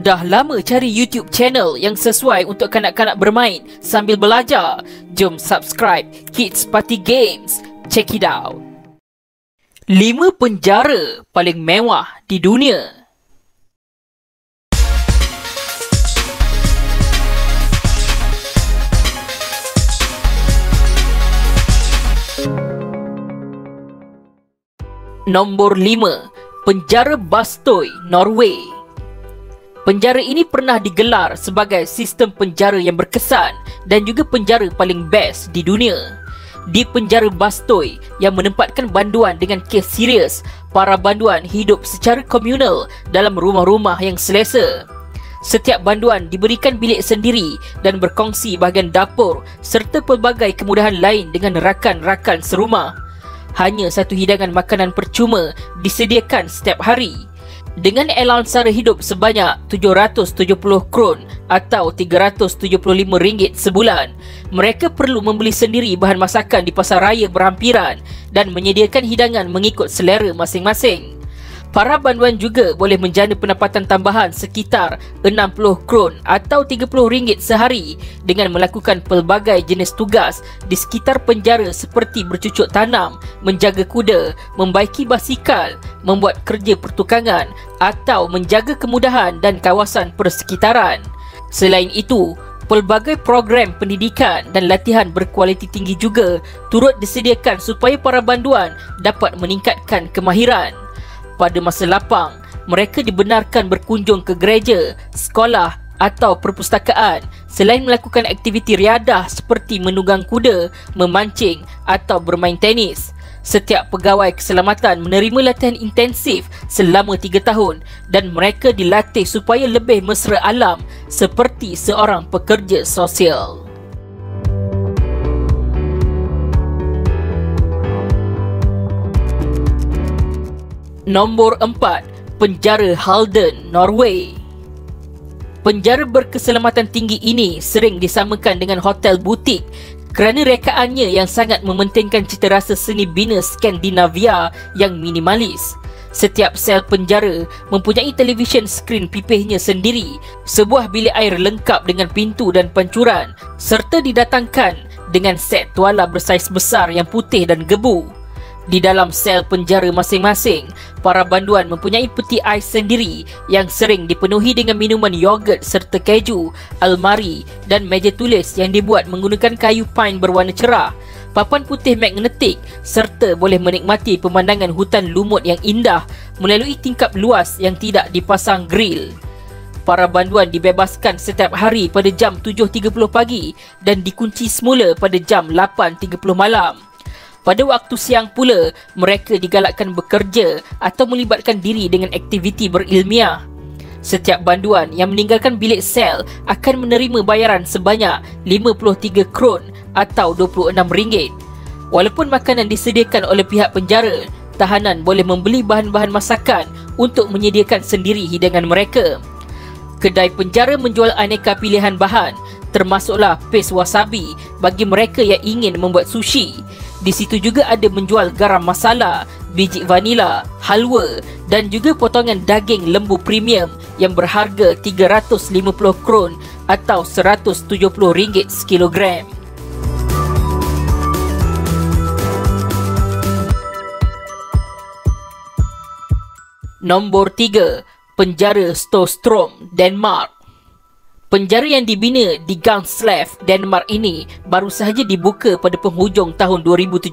Dah lama cari YouTube channel yang sesuai untuk kanak-kanak bermain sambil belajar? Jom subscribe Kids Party Games. Check it out. 5 penjara paling mewah di dunia. Nombor 5. Penjara Bastøy, Norway. Penjara ini pernah digelar sebagai sistem penjara yang berkesan dan juga penjara paling best di dunia. Di penjara Bastøy yang menempatkan banduan dengan kes serius, para banduan hidup secara komunal dalam rumah-rumah yang selesa. Setiap banduan diberikan bilik sendiri dan berkongsi bahagian dapur serta pelbagai kemudahan lain dengan rakan-rakan serumah. Hanya satu hidangan makanan percuma disediakan setiap hari. Dengan allowance sara hidup sebanyak 770 kron atau RM375 sebulan, mereka perlu membeli sendiri bahan masakan di pasar raya berhampiran dan menyediakan hidangan mengikut selera masing-masing. Para banduan juga boleh menjana pendapatan tambahan sekitar 60 kron atau RM30 sehari dengan melakukan pelbagai jenis tugas di sekitar penjara seperti bercucuk tanam, menjaga kuda, membaiki basikal, membuat kerja pertukangan atau menjaga kemudahan dan kawasan persekitaran. Selain itu, pelbagai program pendidikan dan latihan berkualiti tinggi juga turut disediakan supaya para banduan dapat meningkatkan kemahiran. Pada masa lapang, mereka dibenarkan berkunjung ke gereja, sekolah atau perpustakaan selain melakukan aktiviti riadah seperti menunggang kuda, memancing atau bermain tenis. Setiap pegawai keselamatan menerima latihan intensif selama 3 tahun dan mereka dilatih supaya lebih mesra alam seperti seorang pekerja sosial. Nombor 4. Penjara Halden, Norway. Penjara berkeselamatan tinggi ini sering disamakan dengan hotel butik kerana rekaannya yang sangat mementingkan cita rasa seni bina Skandinavia yang minimalis. Setiap sel penjara mempunyai televisyen skrin pipihnya sendiri, sebuah bilik air lengkap dengan pintu dan pancuran, serta didatangkan dengan set tuala bersaiz besar yang putih dan gebu. Di dalam sel penjara masing-masing, para banduan mempunyai peti ais sendiri yang sering dipenuhi dengan minuman yogurt serta keju, almari dan meja tulis yang dibuat menggunakan kayu pine berwarna cerah, papan putih magnetik serta boleh menikmati pemandangan hutan lumut yang indah melalui tingkap luas yang tidak dipasang grill. Para banduan dibebaskan setiap hari pada jam 7.30 pagi dan dikunci semula pada jam 8.30 malam. Pada waktu siang pula, mereka digalakkan bekerja atau melibatkan diri dengan aktiviti berilmiah. Setiap banduan yang meninggalkan bilik sel akan menerima bayaran sebanyak 53 kron atau RM26. Walaupun makanan disediakan oleh pihak penjara, tahanan boleh membeli bahan-bahan masakan untuk menyediakan sendiri hidangan mereka. Kedai penjara menjual aneka pilihan bahan, termasuklah paste wasabi bagi mereka yang ingin membuat sushi. Di situ juga ada menjual garam masala, biji vanila, halwa dan juga potongan daging lembu premium yang berharga 350 kron atau RM170 sekilogram. Nombor 3. Penjara Storstrøm, Denmark. Penjara yang dibina di Gandslev, Denmark ini baru sahaja dibuka pada penghujung tahun 2017.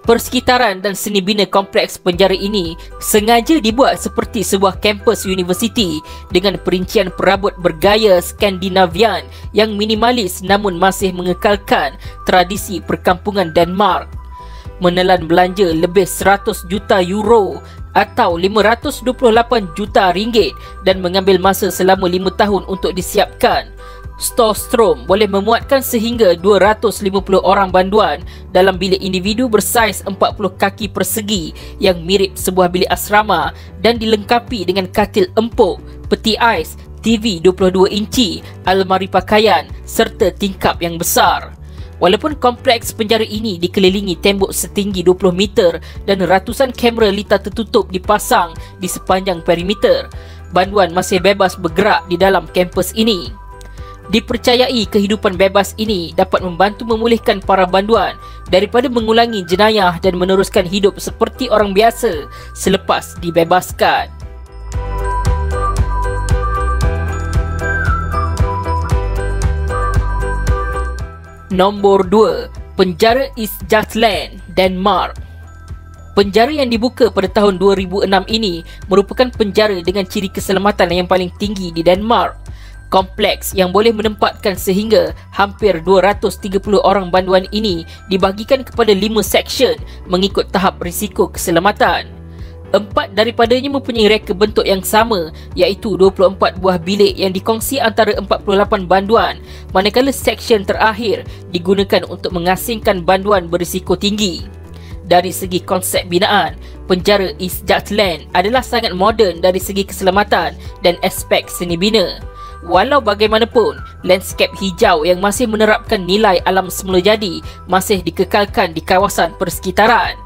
Persekitaran dan seni bina kompleks penjara ini sengaja dibuat seperti sebuah kampus universiti dengan perincian perabot bergaya Skandinavian yang minimalis namun masih mengekalkan tradisi perkampungan Denmark. Menelan belanja lebih 100 juta euro atau 528 juta ringgit dan mengambil masa selama 5 tahun untuk disiapkan. Storstrøm boleh memuatkan sehingga 250 orang banduan dalam bilik individu bersaiz 40 kaki persegi yang mirip sebuah bilik asrama dan dilengkapi dengan katil empuk, peti ais, TV 22 inci, almari pakaian serta tingkap yang besar. Walaupun kompleks penjara ini dikelilingi tembok setinggi 20 meter dan ratusan kamera litar tertutup dipasang di sepanjang perimeter, banduan masih bebas bergerak di dalam kampus ini. Dipercayai kehidupan bebas ini dapat membantu memulihkan para banduan daripada mengulangi jenayah dan meneruskan hidup seperti orang biasa selepas dibebaskan. Nombor 2, Penjara East Jutland, Denmark. Penjara yang dibuka pada tahun 2006 ini merupakan penjara dengan ciri keselamatan yang paling tinggi di Denmark. Kompleks yang boleh menempatkan sehingga hampir 230 orang banduan ini dibahagikan kepada 5 seksyen mengikut tahap risiko keselamatan. 4 daripadanya mempunyai reka bentuk yang sama, iaitu 24 buah bilik yang dikongsi antara 48 banduan, manakala seksyen terakhir digunakan untuk mengasingkan banduan berisiko tinggi. Dari segi konsep binaan, penjara East Jutland adalah sangat moden dari segi keselamatan dan aspek seni bina. Walau bagaimanapun, landscape hijau yang masih menerapkan nilai alam semula jadi masih dikekalkan di kawasan persekitaran.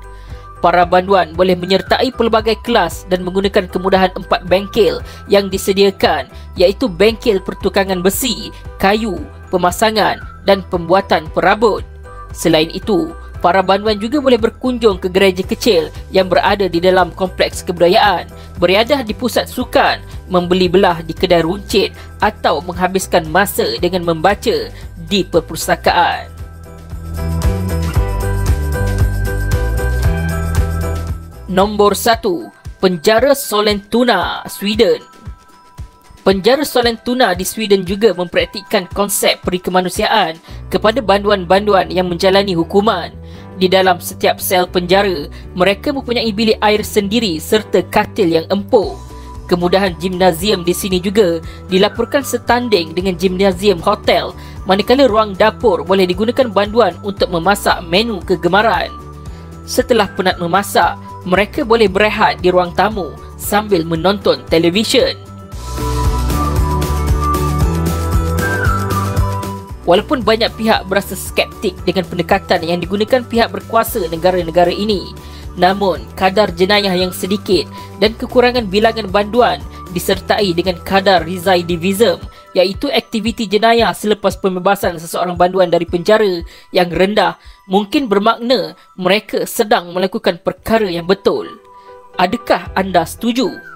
Para banduan boleh menyertai pelbagai kelas dan menggunakan kemudahan 4 bengkel yang disediakan, iaitu bengkel pertukangan besi, kayu, pemasangan dan pembuatan perabot. Selain itu, para banduan juga boleh berkunjung ke gereja kecil yang berada di dalam kompleks kebudayaan, beriadah di pusat sukan, membeli belah di kedai runcit atau menghabiskan masa dengan membaca di perpustakaan. Nombor 1, Penjara Sollentuna, Sweden. Penjara Sollentuna di Sweden juga mempraktikkan konsep peri kemanusiaan kepada banduan-banduan yang menjalani hukuman. Di dalam setiap sel penjara, mereka mempunyai bilik air sendiri serta katil yang empuk. Kemudahan gimnasium di sini juga dilaporkan setanding dengan gimnasium hotel, manakala ruang dapur boleh digunakan banduan untuk memasak menu kegemaran. Setelah penat memasak, mereka boleh berehat di ruang tamu sambil menonton televisyen. Walaupun banyak pihak berasa skeptik dengan pendekatan yang digunakan pihak berkuasa negara-negara ini, namun kadar jenayah yang sedikit dan kekurangan bilangan banduan disertai dengan kadar recidivism, iaitu aktiviti jenayah selepas pembebasan seseorang banduan dari penjara yang rendah, mungkin bermakna mereka sedang melakukan perkara yang betul. Adakah anda setuju?